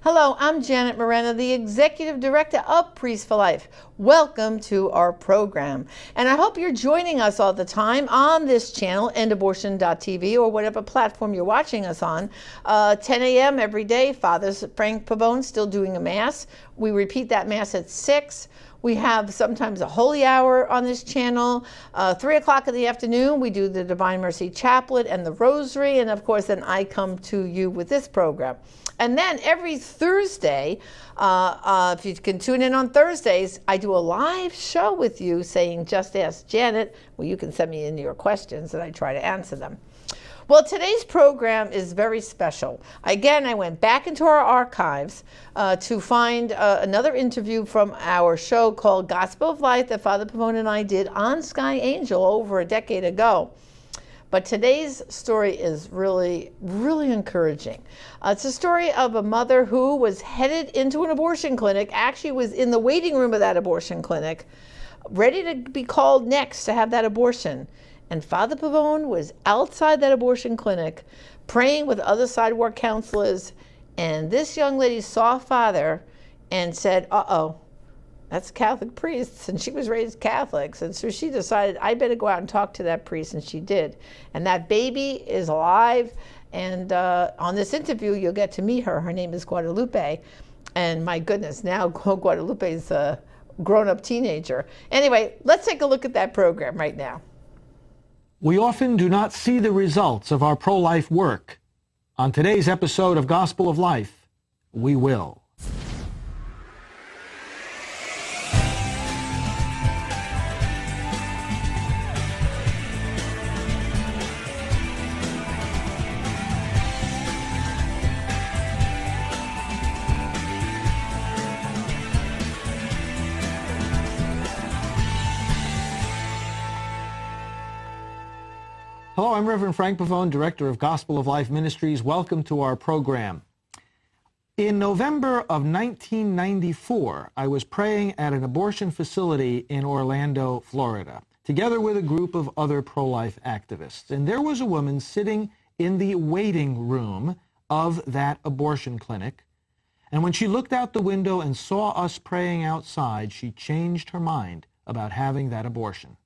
Hello, I'm Janet Moreno, the Executive Director of Priests for Life. Welcome to our program. And I hope you're joining us all the time on this channel, endabortion.tv, or whatever platform you're watching us on. 10 a.m. every day, Father Frank Pavone still doing a Mass. We repeat that Mass at 6. We have sometimes a holy hour on this channel. 3 o'clock in the afternoon, we do the Divine Mercy Chaplet and the Rosary. And of course, then I come to you with this program. And then every Thursday, if you can tune in on Thursdays, I do a live show with you saying, Just Ask Janet, where you can send me in your questions and I try to answer them. Well, today's program is very special. Again, I went back into our archives to find another interview from our show called Gospel of Life that Father Pavone and I did on Sky Angel over a decade ago. But today's story is really, really encouraging. It's a story of a mother who was headed into an abortion clinic, actually was in the waiting room of that abortion clinic, ready to be called next to have that abortion. And Father Pavone was outside that abortion clinic praying with other sidewalk counselors. And this young lady saw Father and said, uh-oh, that's Catholic priests, and she was raised Catholics. And so she decided, I better go out and talk to that priest, and she did. And that baby is alive. And on this interview, you'll get to meet her. Her name is Guadalupe. And my goodness, now Guadalupe is a grown-up teenager. Anyway, let's take a look at that program right now. We often do not see the results of our pro-life work. On today's episode of Gospel of Life, we will. Hello, I'm Reverend Frank Pavone, Director of Gospel of Life Ministries. Welcome to our program. In November of 1994, I was praying at an abortion facility in Orlando, Florida, together with a group of other pro-life activists. And there was a woman sitting in the waiting room of that abortion clinic. And when she looked out the window and saw us praying outside, she changed her mind about having that abortion.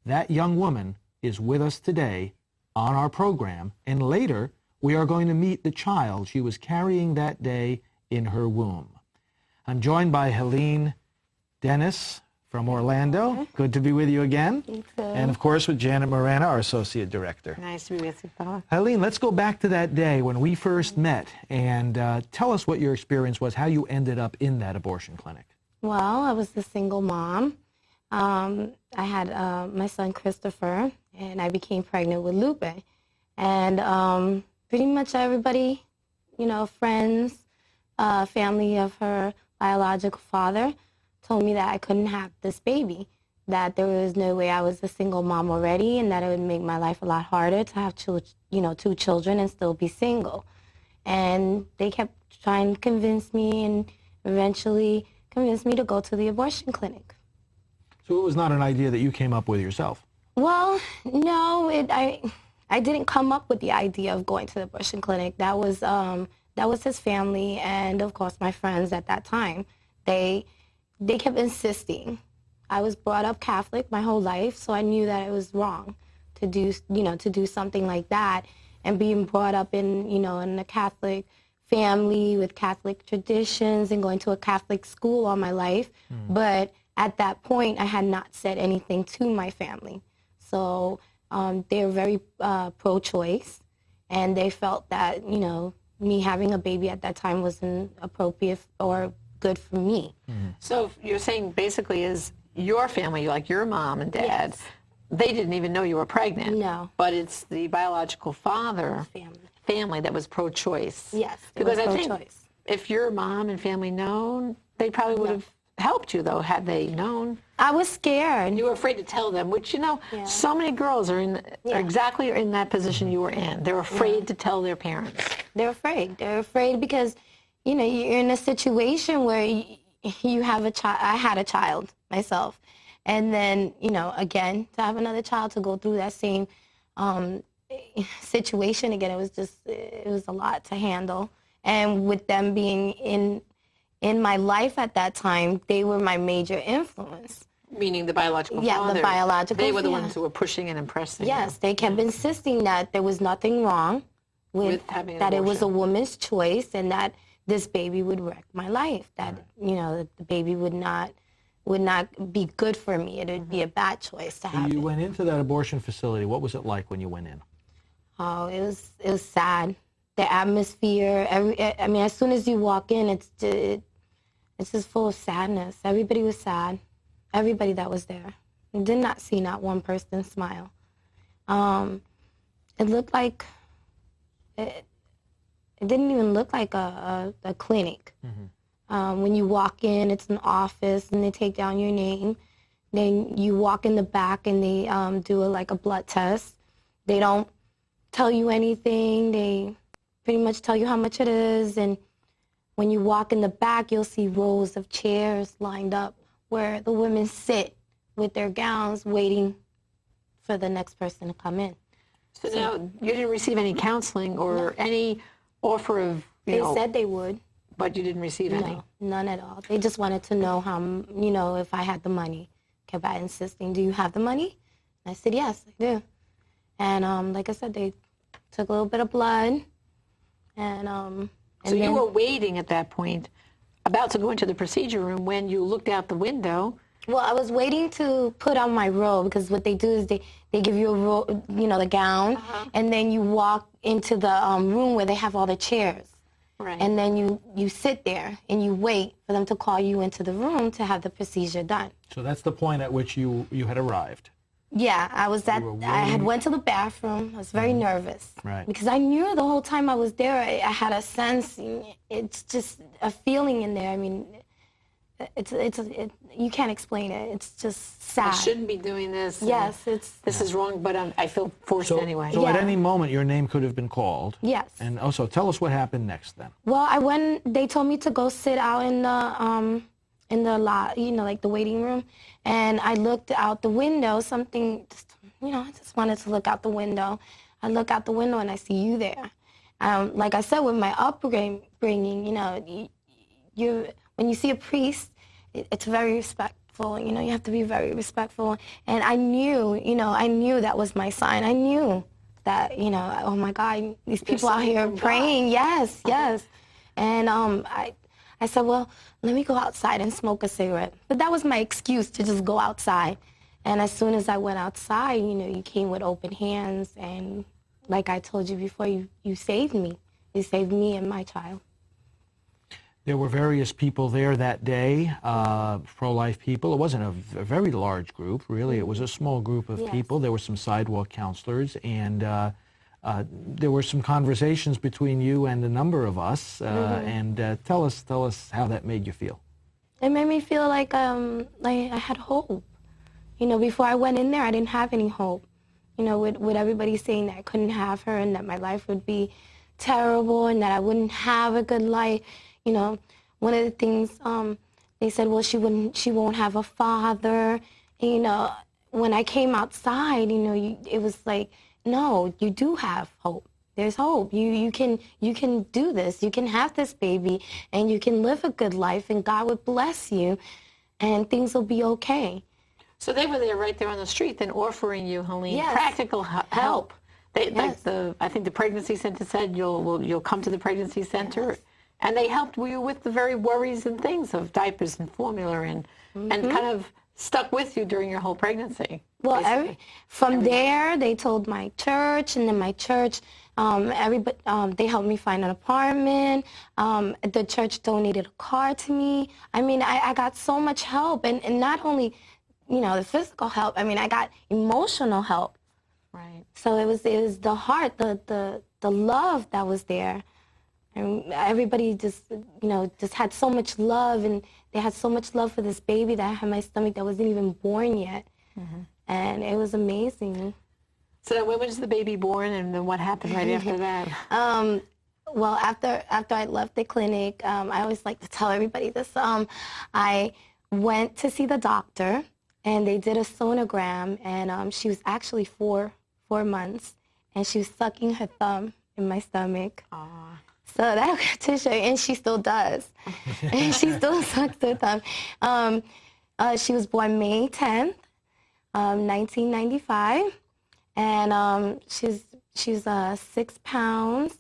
That young woman is with us today on our program, and later we are going to meet the child she was carrying that day in her womb. I'm joined by Helene Dennis from Orlando. Good to be with you again. You too. And of course with Janet Moreno, our Associate Director. Nice to be with you, Paul. Helene, let's go back to that day when we first met and tell us what your experience was, how you ended up in that abortion clinic. Well, I was a single mom. I had my son Christopher, and I became pregnant with Lupe. And pretty much everybody, friends, family of her biological father, told me that I couldn't have this baby, that there was no way I was a single mom already, and that it would make my life a lot harder to have two children and still be single. And they kept trying to convince me, and eventually convinced me to go to the abortion clinic. So it was not an idea that you came up with yourself? Well, no, I didn't come up with the idea of going to the abortion clinic. That was his family, and of course my friends at that time. They kept insisting. I was brought up Catholic my whole life, so I knew that it was wrong to do something like that. And being brought up in a Catholic family with Catholic traditions and going to a Catholic school all my life, but at that point I had not said anything to my family. So they're very pro-choice, and they felt that, me having a baby at that time wasn't appropriate or good for me. So you're saying basically is your family, like your mom and dad, Yes. they didn't even know you were pregnant. No. But it's the biological father family that was pro-choice. Yes, it Because was I think pro-choice. if your mom and family known, they probably would have helped you, though, had they known. I was scared. You were afraid to tell them, which, so many girls are are exactly in that position you were in. They're afraid to tell their parents. They're afraid. They're afraid because, you're in a situation where you have a child. I had a child myself. And then, again, to have another child to go through that same situation again, it was a lot to handle. And with them being in my life at that time, they were my major influence. Meaning the biological Yeah, father. the biological. They were the yeah. ones who were pushing and impressing. Yes, you. they kept insisting that there was nothing wrong with having an that it was a abortion. woman's choice, and that this baby would wreck my life. That the baby would not be good for me. It would be a bad choice to have You it. went into that abortion facility. What was it like when you went in? Oh, it was sad. The atmosphere. I mean, as soon as you walk in, it's just full of sadness. Everybody was sad. Everybody that was there. I did not see not one person smile. It looked like it didn't even look like a clinic. When you walk in, it's an office, and they take down your name. Then you walk in the back, and they do a blood test. They don't tell you anything. They pretty much tell you how much it is. And when you walk in the back, you'll see rows of chairs lined up where the women sit with their gowns waiting for the next person to come in. So now you didn't receive any counseling or any offer of, They said they would. but you didn't receive any. No, none at all. They just wanted to know how, if I had the money. Kept on insisting, do you have the money? And I said, yes, I do. And like I said, they took a little bit of blood. And So you were waiting at that point, about to go into the procedure room when you looked out the window. Well, I was waiting to put on my robe, because what they do is they give you a robe, the gown, and then you walk into the room where they have all the chairs. Right. And then you sit there and you wait for them to call you into the room to have the procedure done. So that's the point at which you had arrived. Yeah, I was at. were I had waiting. went to the bathroom. I was very nervous, Right. because I knew the whole time I was there. I had a sense. It's just a feeling in there. I mean, you can't explain it. It's just sad. I shouldn't be doing this. and Yes, This is wrong, but I feel forced anyway. So at Yeah. any moment, your name could have been called. Yes. And also, tell us what happened next then. Well, they told me to go sit out in the lot, like the waiting room, and I looked out the window. I just wanted to look out the window. I look out the window and I see you there. Like I said, with my upbringing, when you see a priest, it's very respectful. You have to be very respectful. And I knew that was my sign. I knew that, oh my God, these people out here praying. Yes, yes. And I said, well, let me go outside and smoke a cigarette. But that was my excuse to just go outside. And as soon as I went outside, you came with open hands. And like I told you before, you saved me. You saved me and my child. There were various people there that day, pro-life people. It wasn't a very large group, really. It was a small group of Yes. people. There were some sidewalk counselors, and there were some conversations between you and a number of us. And tell us how that made you feel. It made me feel like I had hope. Before I went in there, I didn't have any hope. With everybody saying that I couldn't have her and that my life would be terrible and that I wouldn't have a good life. One of the things they said, well, she won't have a father. When I came outside, it was like, no, you do have hope. There's hope. You can do this. You can have this baby, and you can live a good life, and God would bless you, and things will be okay. So they were there right there on the street, then offering you, Helene, Yes. practical help. They, Yes. I think the pregnancy center said you'll come to the pregnancy center, and they helped you with the very worries and things of diapers and formula and kind of stuck with you during your whole pregnancy. Well, basically. from there, they told my church, and then my church, they helped me find an apartment. The church donated a car to me. I mean, I got so much help, and not only, the physical help. I mean, I got emotional help. Right. So it was the heart, the love that was there. And everybody just had so much love, and they had so much love for this baby that I had in my stomach that wasn't even born yet. And it was amazing. So when was the baby born, and then what happened right after that? Well, after I left the clinic, I always like to tell everybody this. I went to see the doctor, and they did a sonogram, and she was actually 4 months, and she was sucking her thumb in my stomach. So that to show you, and she still does. And she still sucks her thumb. She was born May 10th, 1995, and she's 6 pounds.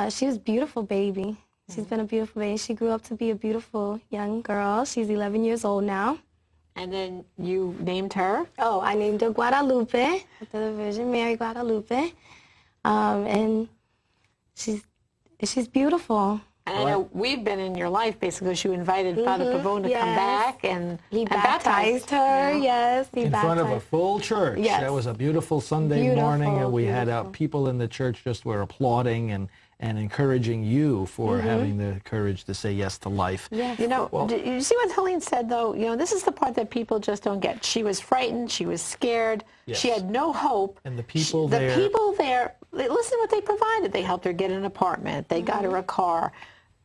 She was a beautiful baby. She's been a beautiful baby. She grew up to be a beautiful young girl. She's 11 years old now. And then you named her? Oh, I named her Guadalupe, after the Virgin Mary Guadalupe, and she's beautiful. And I know we've been in your life basically because you invited Father Pavone to come back and he and baptized her. Yes, he In baptized. front of a full church. Yes. That was a beautiful Sunday Beautiful, morning, and we had beautiful. people in the church just were applauding and encouraging you for having the courage to say yes to life. Yes. You know, you see what Helene said, though? You know, this is the part that people just don't get. She was frightened. She was scared. Yes. She had no hope. And the people The there... people there, listen to what they provided. They helped her get an apartment. They got her a car.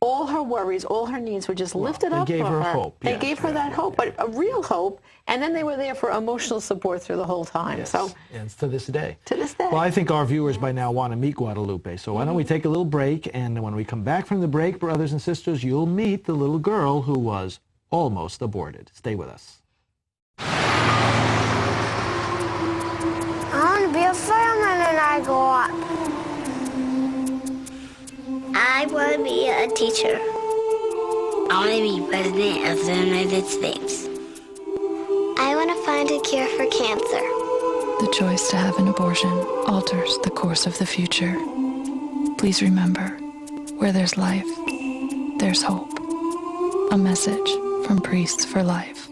All her worries, all her needs were just lifted they up gave for her her. hope. They Yes, gave her that hope, but a real hope. And then they were there for emotional support through the whole time. Yes. So And to this day. to this day. Well, I think our viewers by now want to meet Guadalupe. So why don't we take a little break, and when we come back from the break, brothers and sisters, you'll meet the little girl who was almost aborted. Stay with us. I want to be a fireman when I grow up. I want to be a teacher. I want to be president of the United States. I want to find a cure for cancer. The choice to have an abortion alters the course of the future. Please remember, where there's life, there's hope. A message from Priests for Life.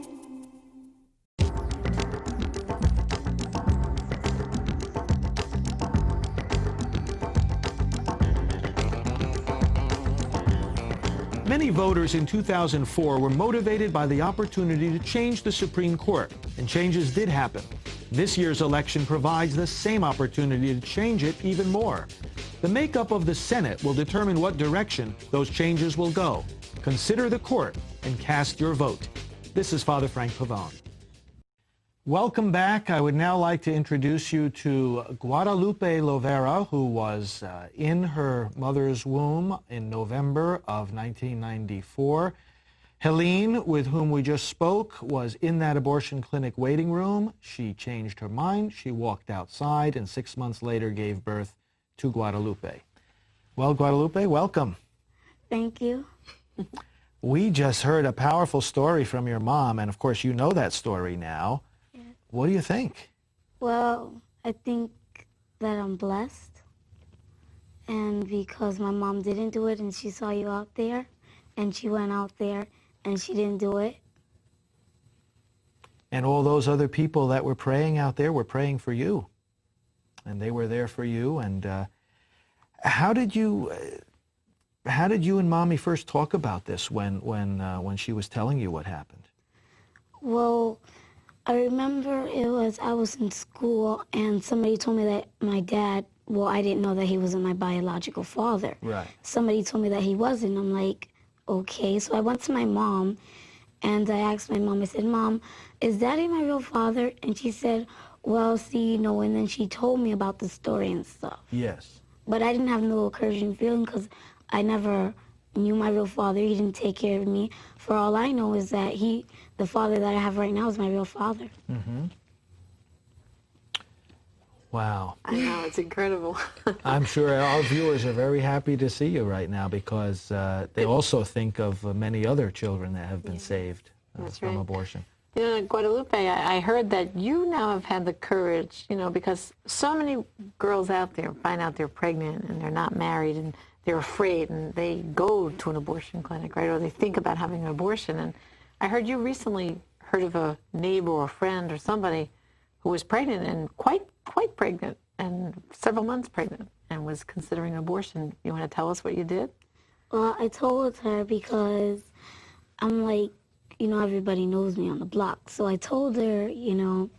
Many voters in 2004 were motivated by the opportunity to change the Supreme Court, and changes did happen. This year's election provides the same opportunity to change it even more. The makeup of the Senate will determine what direction those changes will go. Consider the court and cast your vote. This is Father Frank Pavone. Welcome back. I would now like to introduce you to Guadalupe Lovera, who was in her mother's womb in November of 1994. Helene, with whom we just spoke, was in that abortion clinic waiting room. She changed her mind. She walked outside, and 6 months later gave birth to Guadalupe. Well, Guadalupe, welcome. Thank you. We just heard a powerful story from your mom, and of course you know that story now. What do you think? Well, I think that I'm blessed. And because my mom didn't do it and she saw you out there, and she went out there and she didn't do it. And all those other people that were praying out there were praying for you. And they were there for you. And how did you and Mommy first talk about this when she was telling you what happened? Well, I remember I was in school and somebody told me that my dad, well, I didn't know that he wasn't my biological father. Right. Somebody told me that he wasn't. I'm like, okay. So I went to my mom and I asked my mom, I said, Mom, is Daddy my real father? And she said, well, see, no. And then she told me about the story and stuff. Yes. But I didn't have no encouraging feeling because I never knew my real father. He didn't take care of me. For all I know is that the father that I have right now is my real father. Mm-hmm. Wow. I know, it's incredible. I'm sure our viewers are very happy to see you right now because they also think of many other children that have been saved from right. abortion. You know, Guadalupe, I heard that you now have had the courage, you know, because so many girls out there find out they're pregnant and they're not married and they're afraid and they go to an abortion clinic, right, or they think about having an abortion. And I heard you recently heard of a neighbor or a friend or somebody who was pregnant and quite pregnant and several months pregnant and was considering abortion. You want to tell us what you did? Well, I told her because I'm like, you know, everybody knows me on the block. So I told her, you know,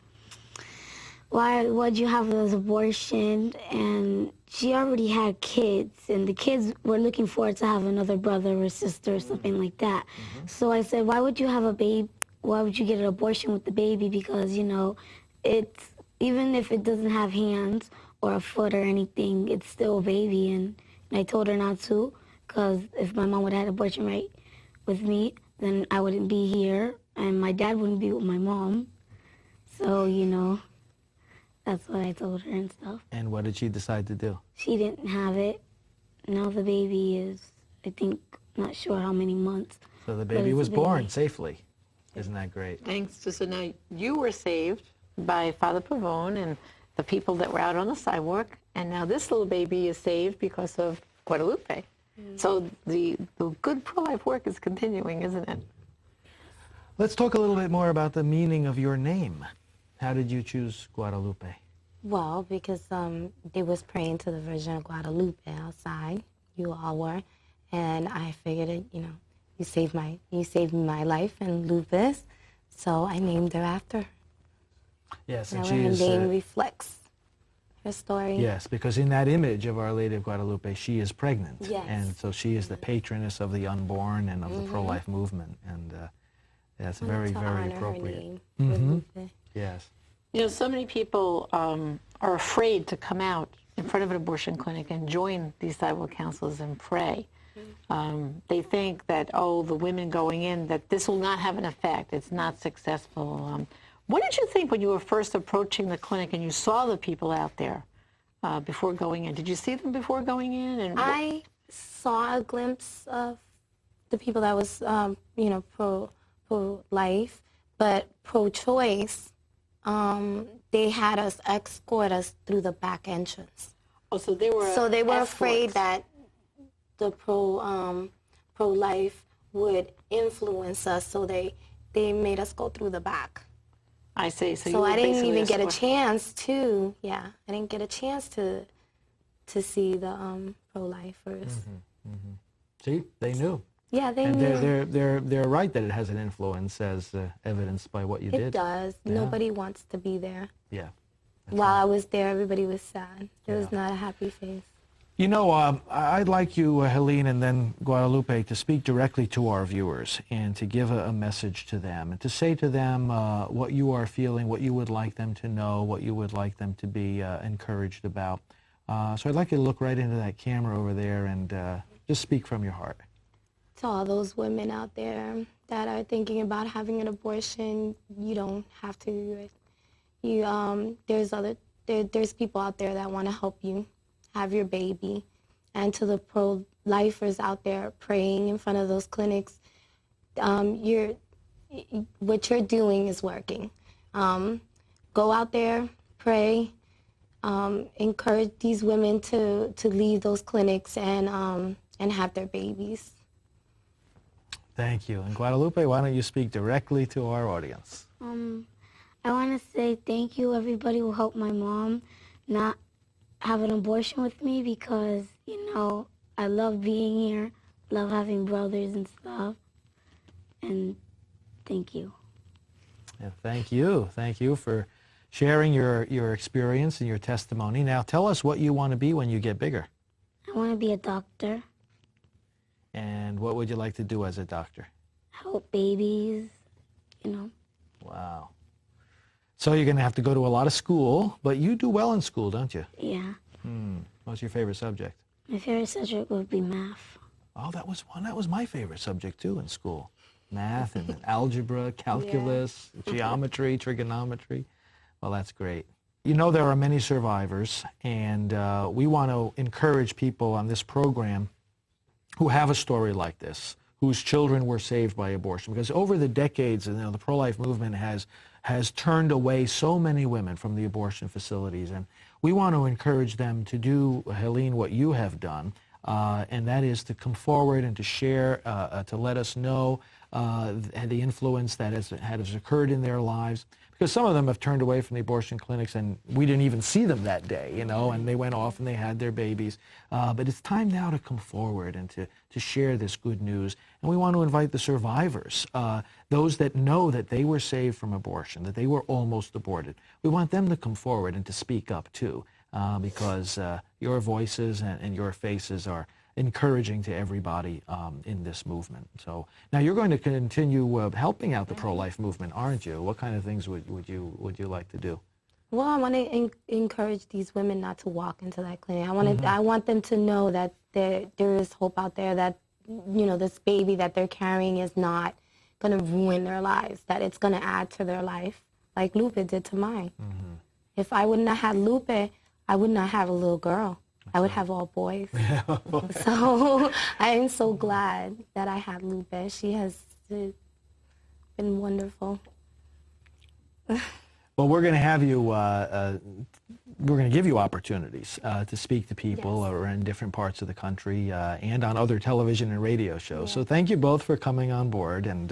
why'd you have this abortion? And she already had kids, and the kids were looking forward to have another brother or sister or something like that. Mm-hmm. So I said, why would you have a baby? Why would you get an abortion with the baby? Because, you know, it's, even if it doesn't have hands or a foot or anything, it's still a baby. And I told her not to. because if my mom would have had an abortion right with me, then I wouldn't be here, and my dad wouldn't be with my mom. So, you know, that's what I told her and stuff. And what did she decide to do? She didn't have it. Now the baby is, I think, not sure how many months. So the but baby it's was a baby. born safely. Isn't that great? Thanks to, so now you were saved by Father Pavone and the people that were out on the sidewalk, and now this little baby is saved because of Guadalupe. So the good pro-life work is continuing, isn't it? Let's talk a little bit more about the meaning of your name. How did you choose Guadalupe? Well, because they was praying to the Virgin of Guadalupe outside. You all were, and I figured it. You know, you saved my life in lupus, so I named her after her. Yes, Now and her she is. name reflects her story. Yes, because in that image of Our Lady of Guadalupe, she is pregnant. Yes. And so she is the patroness of the unborn and of the pro-life movement. And that's very, to very honor appropriate. Her name, Guadalupe. Yes. You know, so many people are afraid to come out in front of an abortion clinic and join these sidewalk councils and pray. They think that, oh, the women going in, that this will not have an effect. It's not successful. What did you think when you were first approaching the clinic and you saw the people out there before going in? Did you see them before going in? And I saw a glimpse of the people that was, you know, pro-life, but pro-choice. They had us escort us through the back entrance. oh, so they were afraid escorts. that the pro-life would influence us, so they made us go through the back. I see. So, you So were I didn't basically even get a escort- chance to, I didn't get a chance to see the pro-lifers. See, they knew. Yeah, they And knew. they're right that it has an influence, as evidenced by what you It did. does. Yeah. Nobody wants to be there. Yeah. While I was there, everybody was sad. It was Yeah. not a happy face. You know, I'd like you, Helene, and then Guadalupe, to speak directly to our viewers and to give a message to them and to say to them what you are feeling, what you would like them to know, what you would like them to be encouraged about. So I'd like you to look right into that camera over there and just speak from your heart. To all those women out there that are thinking about having an abortion, you don't have to do it. There's people out there that want to help you have your baby. And to the pro-lifers out there praying in front of those clinics, what you're doing is working. Go out there, pray, encourage these women to leave those clinics and have their babies. Thank you. And Guadalupe, why don't you speak directly to our audience? I want to say thank you, everybody who helped my mom not have an abortion with me, because, you know, I love being here, love having brothers and stuff, and thank you. Yeah, thank you. Thank you for sharing your experience and your testimony. Now tell us what you want to be when you get bigger. I want to be a doctor, And what would you like to do as a doctor? help babies, you know. Wow. So you're going to have to go to a lot of school, but you do well in school, don't you? Yeah. What's your favorite subject? My favorite subject would be math. Oh, that was one. That was my favorite subject too in school. Math and algebra, calculus, geometry, trigonometry. Well, that's great. You know, there are many survivors, and we want to encourage people on this program who have a story like this, whose children were saved by abortion. Because over the decades, you know, the pro-life movement has turned away so many women from the abortion facilities. And we want to encourage them to do, Helene, what you have done, and that is to come forward and to share, to let us know the influence that has occurred in their lives. Because some of them have turned away from the abortion clinics and we didn't even see them that day, you know, and they went off and they had their babies. But it's time now to come forward and to share this good news. And we want to invite the survivors, those that know that they were saved from abortion, that they were almost aborted. We want them to come forward and to speak up too, because your voices and your faces are encouraging to everybody in this movement. So now you're going to continue helping out the pro-life movement, aren't you? What kind of things would you like to do? Well, I want to encourage these women not to walk into that clinic. I want them to know that there is hope out there, that, you know, this baby that they're carrying is not going to ruin their lives, that it's going to add to their life, like Lupe did to mine. If I wouldn't have had Lupe, I would not have a little girl. I would have all boys. So I am so glad that I had Lupe. She has been wonderful. Well, we're going to have you, we're going to give you opportunities to speak to people around different parts of the country and on other television and radio shows. So thank you both for coming on board and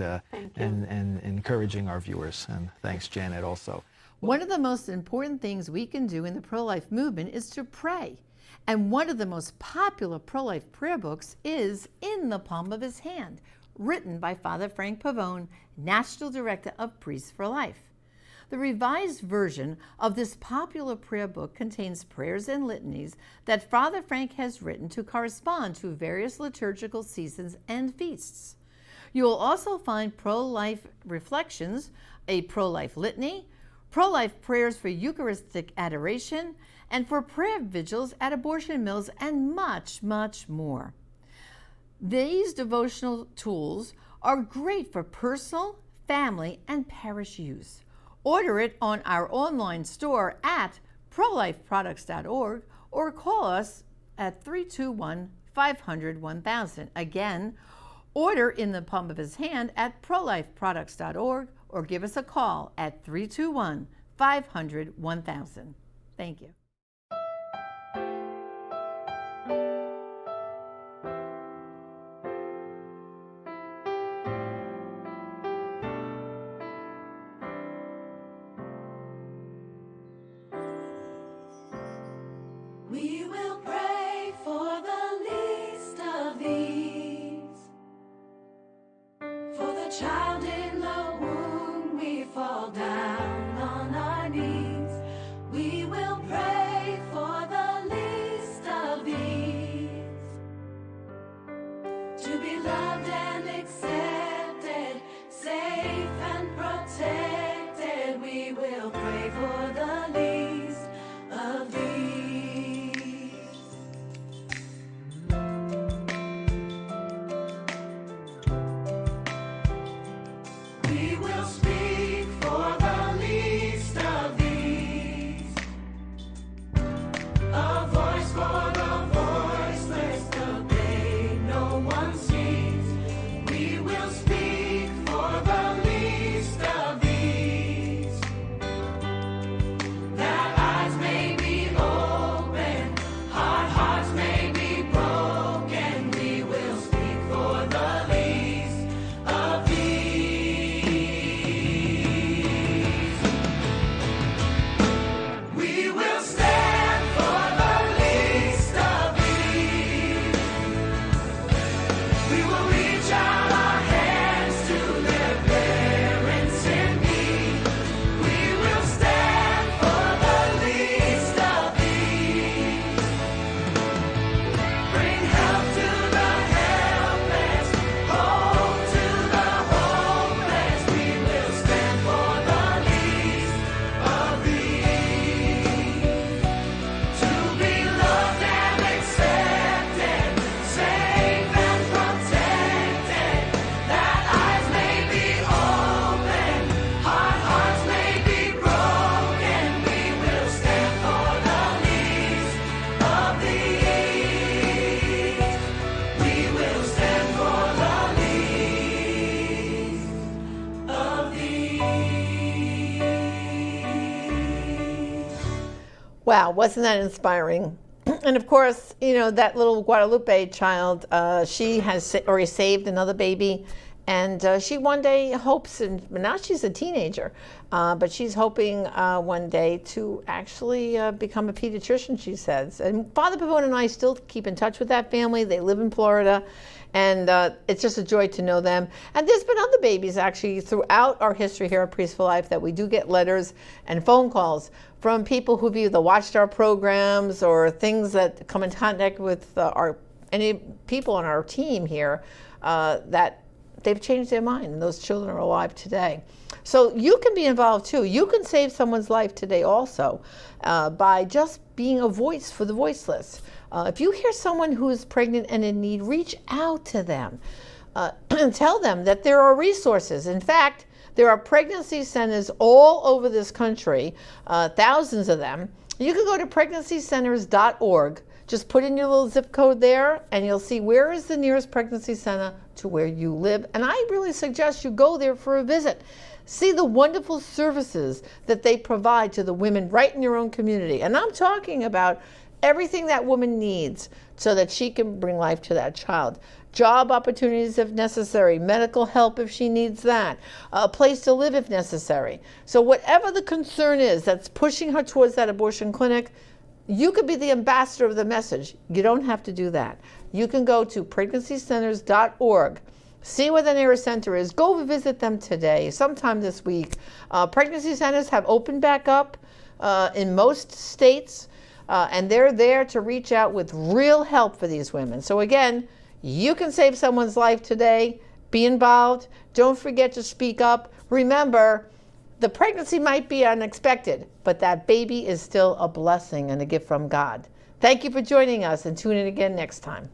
encouraging our viewers. And thanks, Janet, also. One of the most important things we can do in the pro-life movement is to pray. And one of the most popular pro-life prayer books is In the Palm of His Hand, written by Father Frank Pavone, National Director of Priests for Life. The revised version of this popular prayer book contains prayers and litanies that Father Frank has written to correspond to various liturgical seasons and feasts. You will also find pro-life reflections, a pro-life litany, pro-life prayers for Eucharistic adoration, and for prayer vigils at abortion mills, and much, much more. These devotional tools are great for personal, family, and parish use. Order it on our online store at prolifeproducts.org or call us at 321-500-1000. Again, order In the Palm of His Hand at prolifeproducts.org or give us a call at 321-500-1000. Thank you. We will pray for the least of these, for the child in the womb. We fall down on our knees. We will pray for the least of these, to be loved and accepted, safe and protected. We will pray for the least of these. We will speak for the least of these, a voice for the voiceless, the babe no one sees. We will speak for the least of these, that eyes may be open, hearts may be broken. We will speak for the least of these. We will stand for the least of these. We will reach out our hands to their parents in need. We will stand for the least of these. Bring help to the helpless, hope to the hopeless. We will stand for the least of these, to be loved and accepted, safe and protected, that eyes may be open, hearts may be broken. We will stand for the least of these. We will stand for the least of these. Wow, wasn't that inspiring? And of course, you know, that little Guadalupe child, she has already saved another baby. And she one day hopes, and now she's a teenager, but she's hoping one day to actually become a pediatrician, she says. And Father Pavone and I still keep in touch with that family. They live in Florida. And it's just a joy to know them. And there's been other babies actually throughout our history here at Priests for Life that we do get letters and phone calls from people who've either watched our programs or things that come in contact with any people on our team here that they've changed their mind, and those children are alive today. So you can be involved too. You can save someone's life today also by just being a voice for the voiceless. If you hear someone who is pregnant and in need, reach out to them. Tell them that there are resources. In fact, there are pregnancy centers all over this country, thousands of them. You can go to pregnancycenters.org. Just put in your little zip code there and you'll see where is the nearest pregnancy center to where you live. And I really suggest you go there for a visit. See the wonderful services that they provide to the women right in your own community. And I'm talking about everything that woman needs so that she can bring life to that child. Job opportunities if necessary, medical help if she needs that, a place to live if necessary. So whatever the concern is that's pushing her towards that abortion clinic, you could be the ambassador of the message. You don't have to do that. You can go to pregnancycenters.org. See where the nearest center is. Go visit them today, sometime this week. Pregnancy centers have opened back up in most states, and they're there to reach out with real help for these women. So again, you can save someone's life today. Be involved. Don't forget to speak up. Remember, the pregnancy might be unexpected, but that baby is still a blessing and a gift from God. Thank you for joining us, and tune in again next time.